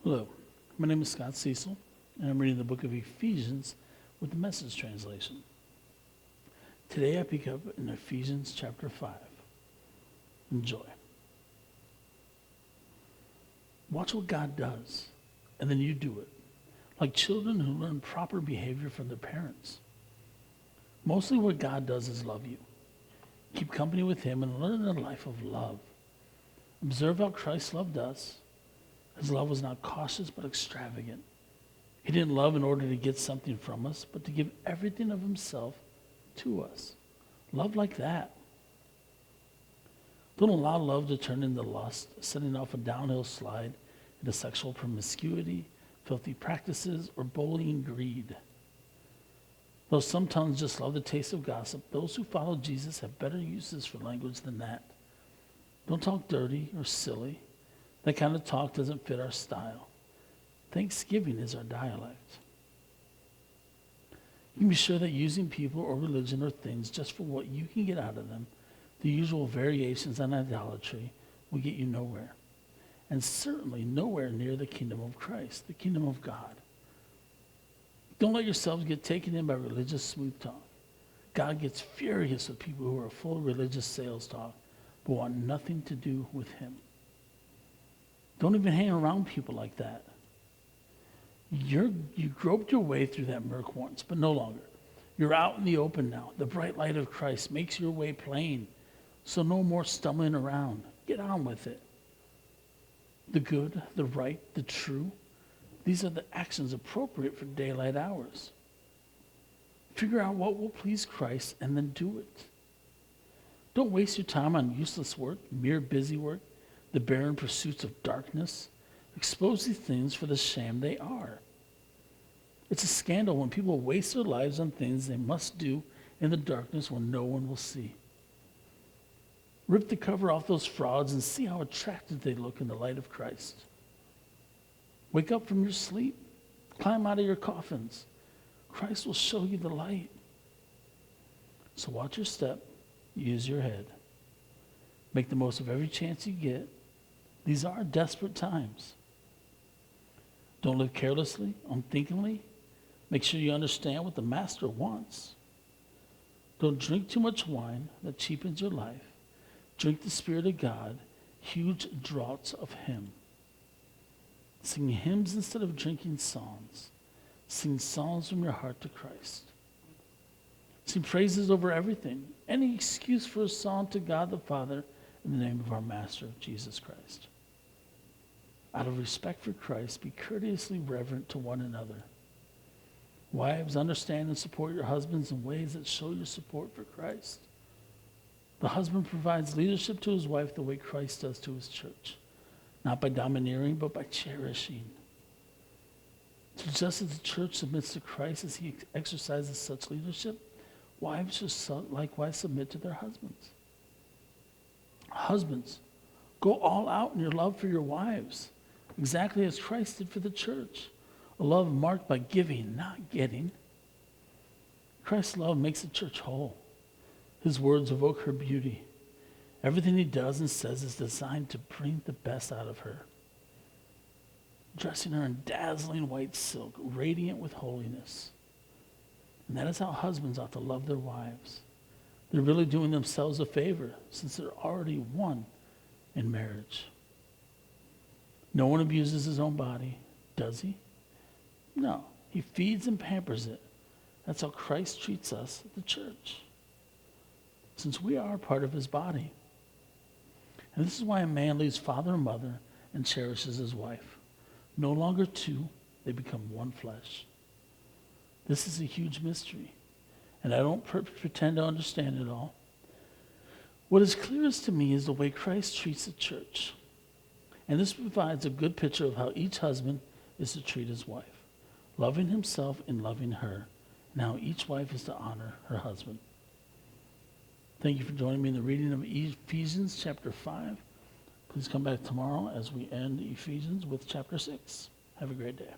Hello, my name is Cecil, and I'm reading the book of Ephesians with the Message translation. Today I pick up in Ephesians chapter 5. Enjoy. Watch what God does, and then you do it, like children who learn proper behavior from their parents. Mostly what God does is love you. Keep company with him and learn a life of love. Observe how Christ loved us. His love was not cautious but extravagant. He didn't love in order to get something from us, but to give everything of himself to us. Love like that. Don't allow love to turn into lust, setting off a downhill slide into sexual promiscuity, filthy practices, or bullying greed. Though some tongues just love the taste of gossip, those who follow Jesus have better uses for language than that. Don't talk dirty or silly. That kind of talk doesn't fit our style. Thanksgiving is our dialect. You can be sure that using people or religion or things just for what you can get out of them, the usual variations on idolatry, will get you nowhere. And certainly nowhere near the kingdom of Christ, the kingdom of God. Don't let yourselves get taken in by religious smooth talk. God gets furious with people who are full of religious sales talk, but want nothing to do with him. Don't even hang around people like that. You groped your way through that murk once, but no longer. You're out in the open now. The bright light of Christ makes your way plain, so no more stumbling around. Get on with it. The good, the right, the true, these are the actions appropriate for daylight hours. Figure out what will please Christ and then do it. Don't waste your time on useless work, mere busy work, the barren pursuits of darkness. Expose these things for the shame they are. It's a scandal when people waste their lives on things they must do in the darkness when no one will see. Rip the cover off those frauds and see how attractive they look in the light of Christ. Wake up from your sleep. Climb out of your coffins. Christ will show you the light. So watch your step. Use your head. Make the most of every chance you get. These are desperate times. Don't live carelessly, unthinkingly. Make sure you understand what the master wants. Don't drink too much wine that cheapens your life. Drink the Spirit of God, huge draughts of him. Sing hymns instead of drinking psalms. Sing songs from your heart to Christ. Sing praises over everything. Any excuse for a song to God the Father in the name of our Master, Jesus Christ. Out of respect for Christ, be courteously reverent to one another. Wives, understand and support your husbands in ways that show your support for Christ. The husband provides leadership to his wife the way Christ does to his church, not by domineering, but by cherishing. So just as the church submits to Christ as he exercises such leadership, wives should likewise submit to their husbands. Husbands, go all out in your love for your wives, exactly as Christ did for the church. A love marked by giving, not getting. Christ's love makes the church whole. His words evoke her beauty. Everything he does and says is designed to bring the best out of her. Dressing her in dazzling white silk, radiant with holiness. And that is how husbands ought to love their wives. They're really doing themselves a favor since they're already one in marriage. No one abuses his own body, does he? No, he feeds and pampers it. That's how Christ treats us, the church, since we are part of his body. And this is why a man leaves father and mother and cherishes his wife. No longer two, they become one flesh. This is a huge mystery, and I don't pretend to understand it all. What is clearest to me is the way Christ treats the church. And this provides a good picture of how each husband is to treat his wife, loving himself and loving her, and how each wife is to honor her husband. Thank you for joining me in the reading of Ephesians chapter 5. Please come back tomorrow as we end Ephesians with chapter 6. Have a great day.